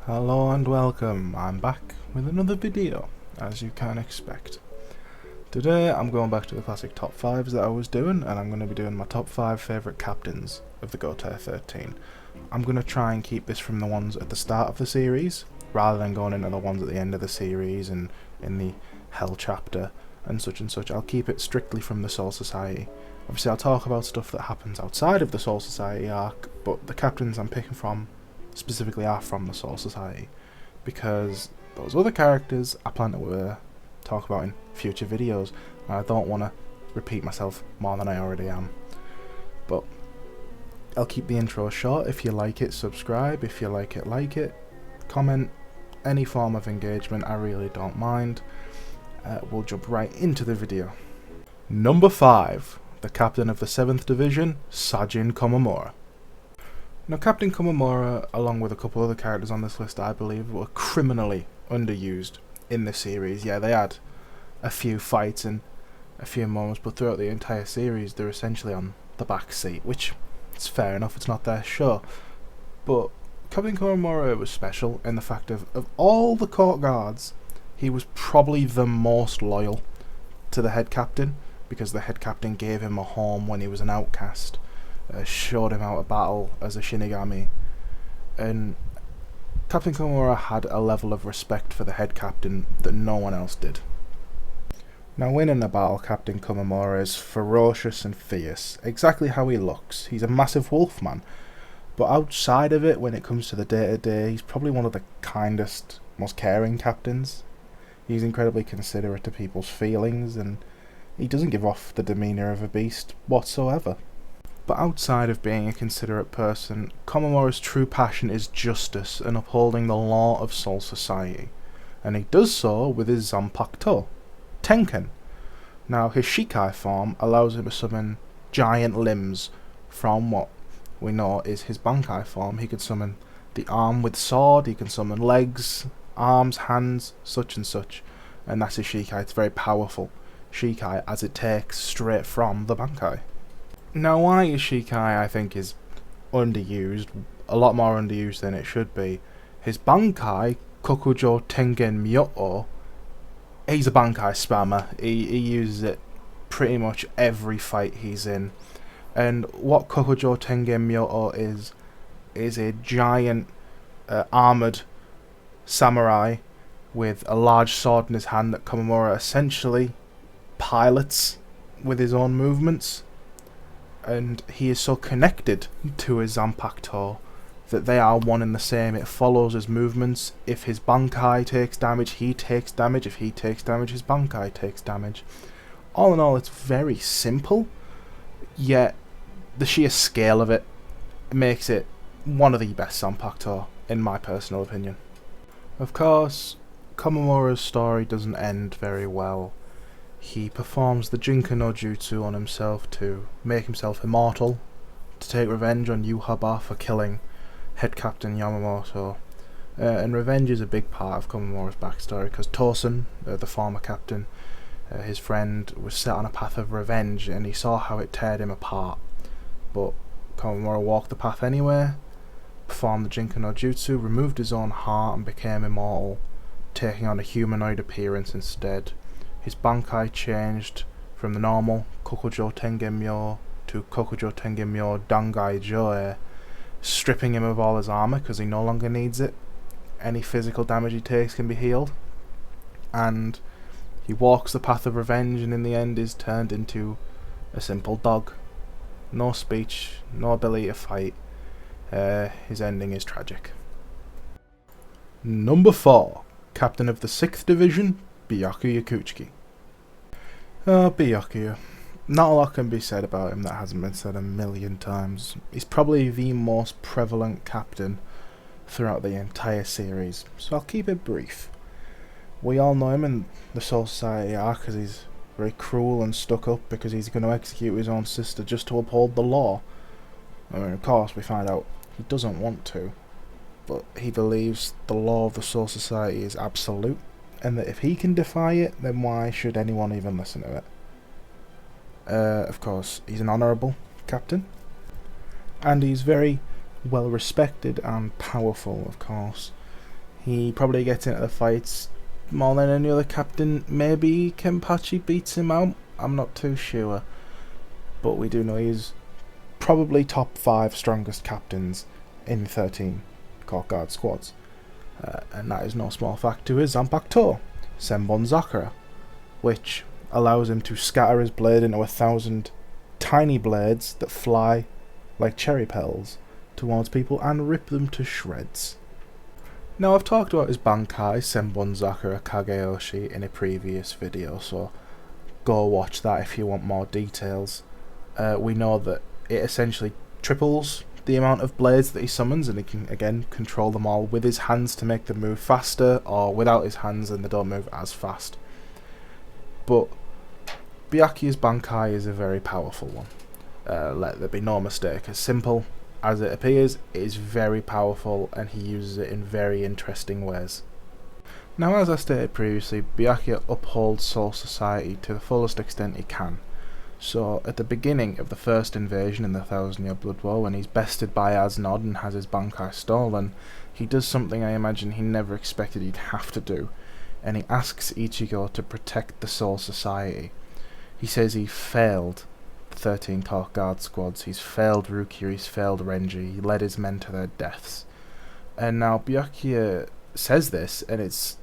Hello and welcome, I'm back with another video, as you can expect. Today I'm going back to the classic top 5s that I was doing, and I'm going to be doing my top 5 favourite captains of the Gotei 13. I'm going to try and keep this from the ones at the start of the series, rather than going into the ones at the end of the series and in the Hell chapter and such. I'll keep it strictly from the Soul Society. Obviously I'll talk about stuff that happens outside of the Soul Society arc, but the captains I'm picking from specifically are from the Soul Society, because those other characters I plan to talk about in future videos, and I don't want to repeat myself more than I already am. But I'll keep the intro short. If you like it, subscribe. If you like it, comment. Any form of engagement, I really don't mind. We'll jump right into the video. Number 5, the captain of the 7th Division, Sajin Komamura. Now, Captain Komamura, along with a couple other characters on this list, I believe, were criminally underused in this series. Yeah, they had a few fights and a few moments, but throughout the entire series, they're essentially on the back seat, which is fair enough, it's not their show. But Captain Komamura was special in the fact of all the court guards, he was probably the most loyal to the head captain, because the head captain gave him a home when he was an outcast. Showed him how to battle as a Shinigami, and Captain Komamura had a level of respect for the head captain that no one else did. Now, winning a battle, Captain Komamura is ferocious and fierce, exactly how he looks. He's a massive wolf man, but outside of it, when it comes to the day-to-day, he's probably one of the kindest, most caring captains. He's incredibly considerate to people's feelings, and he doesn't give off the demeanour of a beast whatsoever. But outside of being a considerate person, Komamura's true passion is justice and upholding the law of Soul Society, and he does so with his Zanpakuto, Tenken. Now, his Shikai form allows him to summon giant limbs from what we know is his Bankai form. He can summon the arm with sword, he can summon legs, arms, hands, such, and that's his Shikai. It's very powerful Shikai, as it takes straight from the Bankai. Now, why is Shikai, I think, is underused, a lot more underused than it should be. His Bankai, Kokujo Tengen Myoto, he's a Bankai spammer. He uses it pretty much every fight he's in. And what Kokujo Tengen Myoto is a giant armoured samurai with a large sword in his hand that Komamura essentially pilots with his own movements. And he is so connected to his Zanpakuto that they are one and the same. It follows his movements. If his Bankai takes damage, he takes damage. If he takes damage, his Bankai takes damage. All in all, it's very simple, yet the sheer scale of it makes it one of the best Zanpakuto, in my personal opinion. Of course, Komamura's story doesn't end very well. He performs the Jinka no Jutsu on himself to make himself immortal, to take revenge on Yuhaba for killing head captain Yamamoto. And revenge is a big part of Komamura's backstory, because Tosen, the former captain, his friend, was set on a path of revenge, and he saw how it teared him apart. But Komamura walked the path anyway, performed the Jinka no Jutsu, removed his own heart and became immortal, taking on a humanoid appearance instead. His Bankai changed from the normal Kokujo Tengen Myo to Kokujo Tengen Myo Dangai Joe, stripping him of all his armour because he no longer needs it. Any physical damage he takes can be healed. And he walks the path of revenge, and in the end is turned into a simple dog. No speech, no ability to fight. His ending is tragic. Number 4, Captain of the 6th Division, Byakuya Kuchiki. Byakuya. Not a lot can be said about him that hasn't been said a million times. He's probably the most prevalent captain throughout the entire series, so I'll keep it brief. We all know him in the Soul Society arc because he's very cruel and stuck up, because he's going to execute his own sister just to uphold the law. I mean, of course, we find out he doesn't want to, but he believes the law of the Soul Society is absolute, and that if he can defy it, then why should anyone even listen to it? Of course, he's an honourable captain, and he's very well respected and powerful, of course. He probably gets into the fights more than any other captain. Maybe Kenpachi beats him out, I'm not too sure. But we do know he's probably top 5 strongest captains in 13 Court Guard squads. And that is no small fact to his Zanpakuto, Senbon Zakura, which allows him to scatter his blade into 1,000 tiny blades that fly like cherry petals towards people and rip them to shreds. Now, I've talked about his Bankai, Senbon Zakura Kageyoshi, in a previous video, so go watch that if you want more details. We know that it essentially triples the amount of blades that he summons, and he can again control them all with his hands to make them move faster, or without his hands and they don't move as fast. But Byakuya's Bankai is a very powerful one. Let there be no mistake. As simple as it appears, it is very powerful, and he uses it in very interesting ways. Now, as I stated previously, Byakuya upholds Soul Society to the fullest extent he can. So, at the beginning of the first invasion in the 1,000-year Blood War, when he's bested by Asnod and has his Bankai stolen, he does something I imagine he never expected he'd have to do, and he asks Ichigo to protect the Soul Society. He says he failed 13 Court Guard squads, he's failed Rukia, he's failed Renji, he led his men to their deaths. And now Byakuya says this, and it's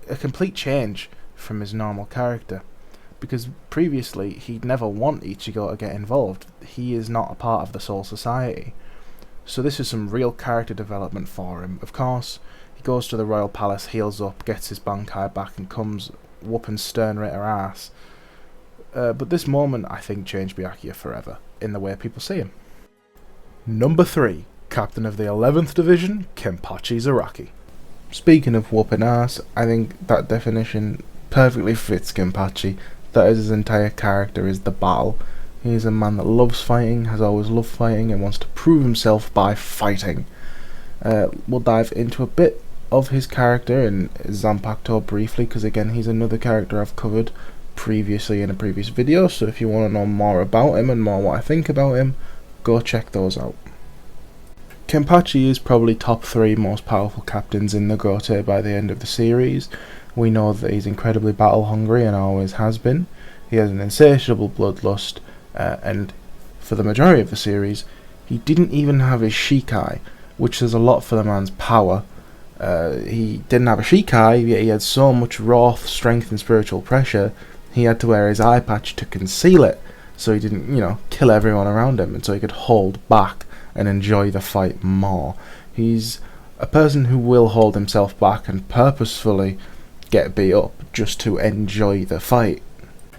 a complete change from his normal character, because previously he'd never want Ichigo to get involved. He is not a part of the Soul Society. So this is some real character development for him. Of course, he goes to the Royal Palace, heals up, gets his Bankai back, and comes whooping Stern Ritter ass. But this moment, I think, changed Byakuya forever, in the way people see him. Number 3, Captain of the 11th Division, Kenpachi Zaraki. Speaking of whooping ass, I think that definition perfectly fits Kenpachi. That is his entire character, is the battle. He's a man that loves fighting, has always loved fighting, and wants to prove himself by fighting. We'll dive into a bit of his character in Zanpakuto briefly, because again, he's another character I've covered previously in a previous video, so if you want to know more about him and more what I think about him, go check those out. Kenpachi is probably top 3 most powerful captains in the Gotei by the end of the series. We know that he's incredibly battle hungry and always has been. He has an insatiable bloodlust, and for the majority of the series, he didn't even have his Shikai, which says a lot for the man's power. He didn't have a Shikai, yet he had so much wrath, strength and spiritual pressure, he had to wear his eye patch to conceal it, so he didn't, kill everyone around him, and so he could hold back and enjoy the fight more. He's a person who will hold himself back and purposefully get beat up just to enjoy the fight.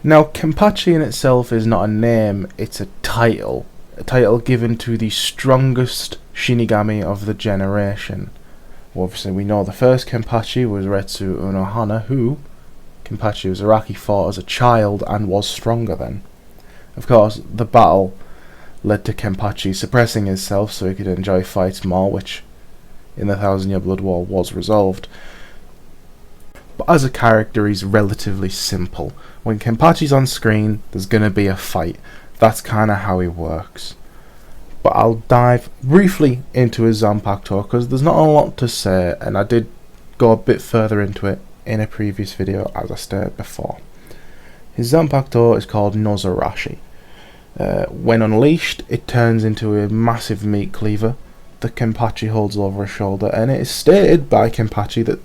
Now, Kenpachi in itself is not a name, it's a title given to the strongest Shinigami of the generation. Well, obviously we know the first Kenpachi was Retsu Unohana, who Kenpachi Zaraki fought as a child and was stronger then. Of course, the battle led to Kenpachi suppressing himself so he could enjoy fights more, which in the 1,000-year Blood War was resolved. But as a character, he's relatively simple. When Kenpachi's on screen, there's going to be a fight. That's kind of how he works. But I'll dive briefly into his Zanpakuto, because there's not a lot to say, and I did go a bit further into it in a previous video, as I stated before. His Zanpakuto is called Nozarashi. When unleashed, it turns into a massive meat cleaver that Kenpachi holds over his shoulder, and it is stated by Kenpachi that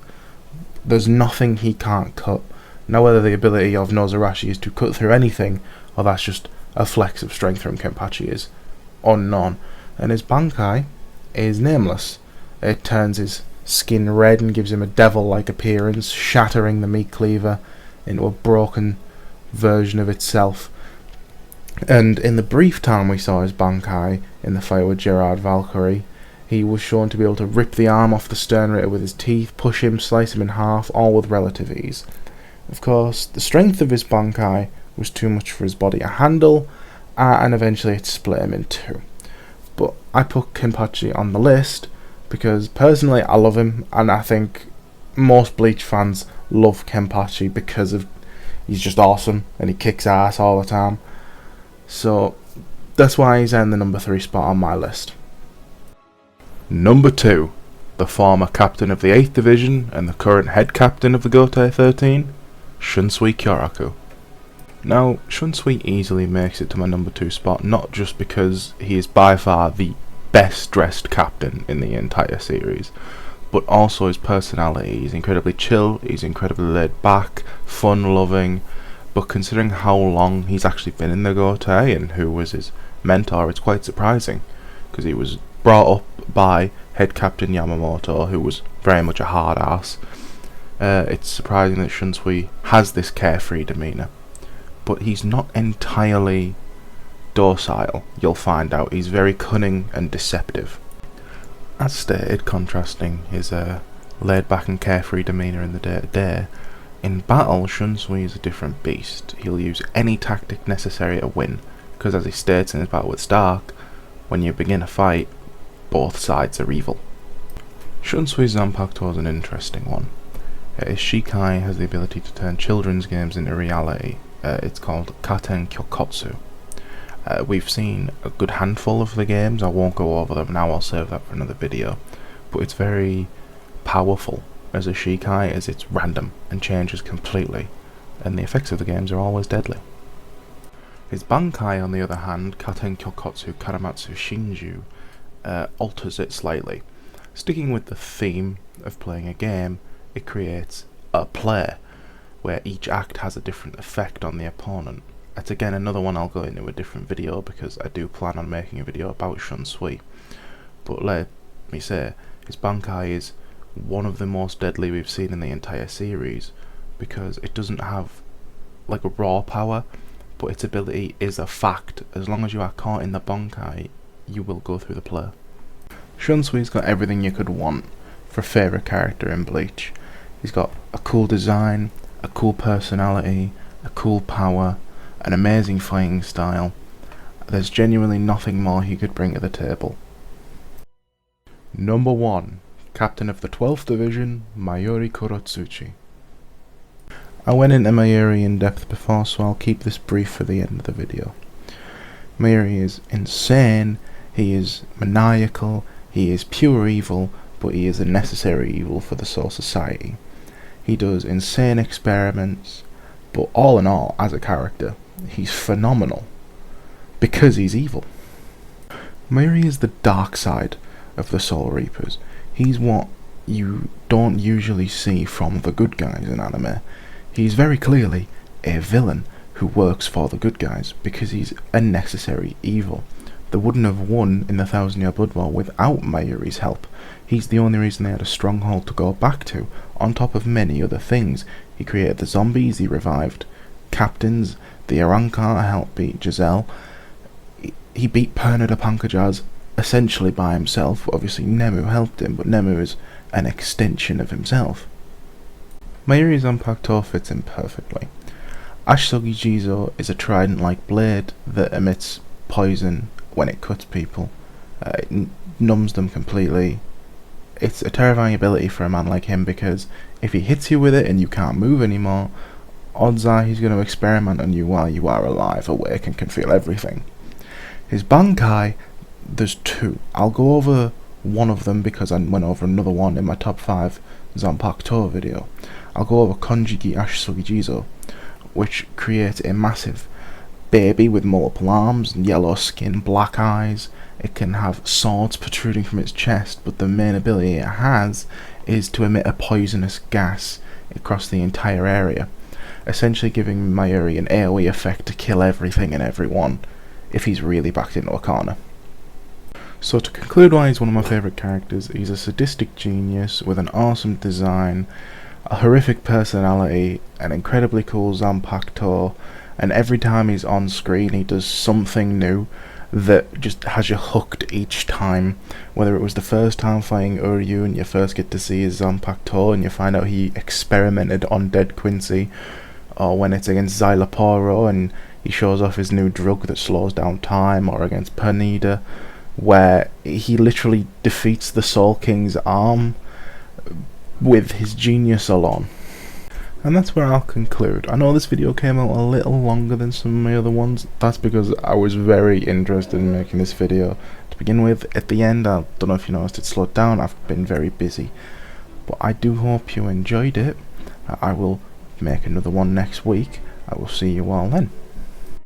there's nothing he can't cut. Now, whether the ability of Nozarashi is to cut through anything, or that's just a flex of strength from Kenpachi, is unknown. And his Bankai is nameless. It turns his skin red and gives him a devil-like appearance, shattering the meat cleaver into a broken version of itself. And in the brief time we saw his Bankai in the fight with Gerard Valkyrie, he was shown to be able to rip the arm off the Stern Ritter with his teeth, push him, slice him in half, all with relative ease. Of course, the strength of his Bankai was too much for his body to handle, and eventually it split him in two. But I put Kenpachi on the list because personally I love him, and I think most Bleach fans love Kenpachi because of he's just awesome and he kicks ass all the time. So that's why he's in the number 3 spot on my list. Number 2, the former captain of the 8th Division and the current head captain of the Gotei 13, Shunsui Kyoraku. Now, Shunsui easily makes it to my number 2 spot, not just because he is by far the best dressed captain in the entire series, but also his personality. He's incredibly chill, he's incredibly laid back, fun loving, but considering how long he's actually been in the Gotei and who was his mentor, it's quite surprising, because he was brought up by head captain Yamamoto, who was very much a hard ass. It's surprising that Shunsui has this carefree demeanour, but he's not entirely docile. You'll find out he's very cunning and deceptive. As stated, contrasting his laid back and carefree demeanour in the day-to-day, in battle Shunsui is a different beast. He'll use any tactic necessary to win, because as he states in his battle with Stark, when you begin a fight, both sides are evil. Shunsui's Zanpakuto is an interesting one. His Shikai has the ability to turn children's games into reality. It's called Katen Kyokotsu. We've seen a good handful of the games. I won't go over them now, I'll save that for another video. But it's very powerful as a Shikai, as it's random and changes completely, and the effects of the games are always deadly. His Bankai, on the other hand, Katen Kyokotsu Karamatsu Shinju, alters it slightly. Sticking with the theme of playing a game, it creates a play, where each act has a different effect on the opponent. It's again another one I'll go into a different video, because I do plan on making a video about Shunsui. But let me say, his Bankai is one of the most deadly we've seen in the entire series, because it doesn't have like a raw power, but its ability is a fact. As long as you are caught in the Bankai, you will go through the play. Shunsui's got everything you could want for a favourite character in Bleach. He's got a cool design, a cool personality, a cool power, an amazing fighting style. There's genuinely nothing more he could bring to the table. Number 1. Captain of the 12th Division, Mayuri Kurotsuchi. I went into Mayuri in depth before, so I'll keep this brief for the end of the video. Mayuri is insane, he is maniacal, he is pure evil, but he is a necessary evil for the Soul Society. He does insane experiments, but all in all, as a character, he's phenomenal, because he's evil. Mayuri is the dark side of the Soul Reapers. He's what you don't usually see from the good guys in anime. He's very clearly a villain who works for the good guys, because he's a necessary evil. They wouldn't have won in the 1000-Year Blood War without Mayuri's help. He's the only reason they had a stronghold to go back to, on top of many other things. He created the zombies, he revived captains, the Arrancar helped beat Giselle, he beat Pernod Pankajaz essentially by himself. Obviously Nemu helped him, but Nemu is an extension of himself. Mayuri's Zanpakuto fits in perfectly. Ashsogi Jizo is a trident-like blade that emits poison when it cuts people. It numbs them completely. It's a terrifying ability for a man like him, because if he hits you with it and you can't move anymore, odds are he's going to experiment on you while you are alive, awake, and can feel everything. His Bankai, there's 2. I'll go over one of them because I went over another one in my top 5 Zanpakuto video. I'll go over Konjiki Ashsogi Jizo, which creates a massive baby with multiple arms, yellow skin, black eyes. It can have swords protruding from its chest, but the main ability it has is to emit a poisonous gas across the entire area, essentially giving Mayuri an AoE effect to kill everything and everyone if he's really backed into a corner. So to conclude why he's one of my favourite characters, he's a sadistic genius with an awesome design, a horrific personality, an incredibly cool Zanpakuto, and every time he's on screen he does something new that just has you hooked each time. Whether it was the first time fighting Uryu and you first get to see his Zanpakuto and you find out he experimented on Dead Quincy, or when it's against Xyloporo and he shows off his new drug that slows down time, or against Pernida, where he literally defeats the Soul King's arm with his genius alone. And that's where I'll conclude. I know this video came out a little longer than some of my other ones. That's because I was very interested in making this video to begin with. At the end, I don't know if you noticed it slowed down. I've been very busy, but I do hope you enjoyed it. I will make another one next week. I will see you all then.